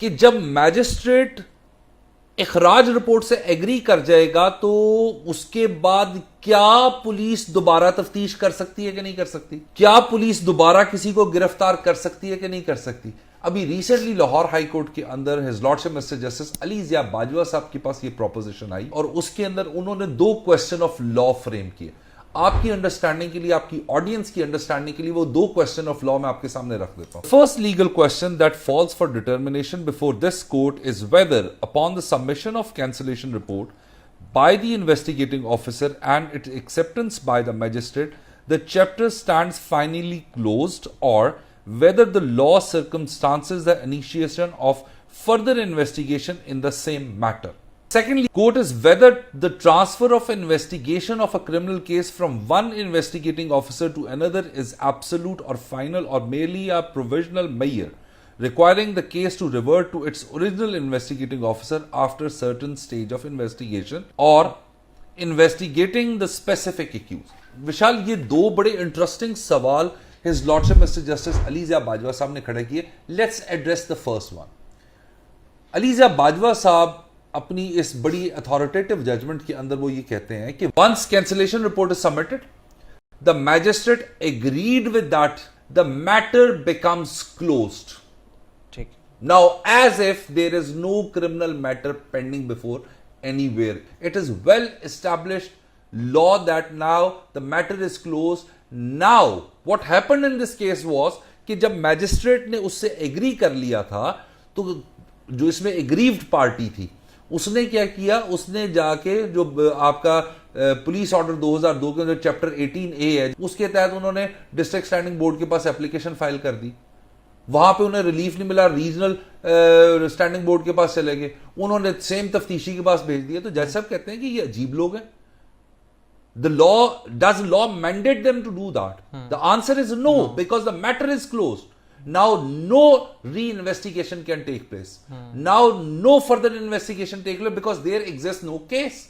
कि जब magistrate इखराज report से एग्री कर जाएगा तो उसके बाद क्या पुलिस दोबारा तफ्तीश कर सकती है कि नहीं कर सकती? क्या पुलिस दोबारा किसी को गिरफ्तार कर सकती है कि नहीं कर सकती? अभी रिसेंटली लाहौर हाई कोर्ट के अंदर his lordship mister justice Ali Zia Bajwa sahib के पास ये प्रोपोजिशन आई और उसके अंदर उन्होंने 2 क्वेश्चन ऑफ लॉ फ्रेम किए। आपकी अंडरस्टैंडिंग के लिए, आपकी ऑडियंस की अंडरस्टैंडिंग के लिए वो 2 क्वेश्चन ऑफ लॉ मैं आपके सामने रख देता हूं। First legal question that falls for determination before this court is whether upon the submission of cancellation report by the investigating officer and its acceptance by the magistrate, the chapter stands finally closed, or whether the law circumstances the initiation of further investigation in the same matter. Secondly, quote is whether the transfer of investigation of a criminal case from one investigating officer to another is absolute or final or merely a provisional measure requiring the case to revert to its original investigating officer after certain stage of investigation or investigating the specific accused. Vishal, ये 2 बड़े interesting सवाल his lordship mister justice Ali Zia Bajwa साहब ने खड़े किए। Let's address the first one. Ali Zia Bajwa साहब अपनी इस बड़ी अथॉरिटेटिव जजमेंट के अंदर वो ये कहते हैं कि once cancellation report is submitted, the magistrate agreed with that, the matter becomes closed. Now, as if there is no criminal matter pending before anywhere. It is well established law that now the matter is closed. Now, what happened in this case was कि जब magistrate ने उससे agree कर लिया था तो जो इसमें एग्रीव्ड पार्टी थी उसने क्या किया, उसने जाके जो आपका पुलिस ऑर्डर 2002 के अंदर चैप्टर 18A है उसके तहत उन्होंने डिस्ट्रिक्ट स्टैंडिंग बोर्ड के पास एप्लीकेशन फाइल कर दी। वहां पे उन्हें रिलीफ नहीं मिला, रीजनल स्टैंडिंग बोर्ड के पास चले गए, उन्होंने सेम तफ्तीशी के पास भेज दिया। तो जज साहब कहते हैं कि ये अजीब लोग हैं। The law does law mandate them to do that? The answer is no, because the matter is closed. Now no reinvestigation can take place, now no further investigation take place because there exist no case.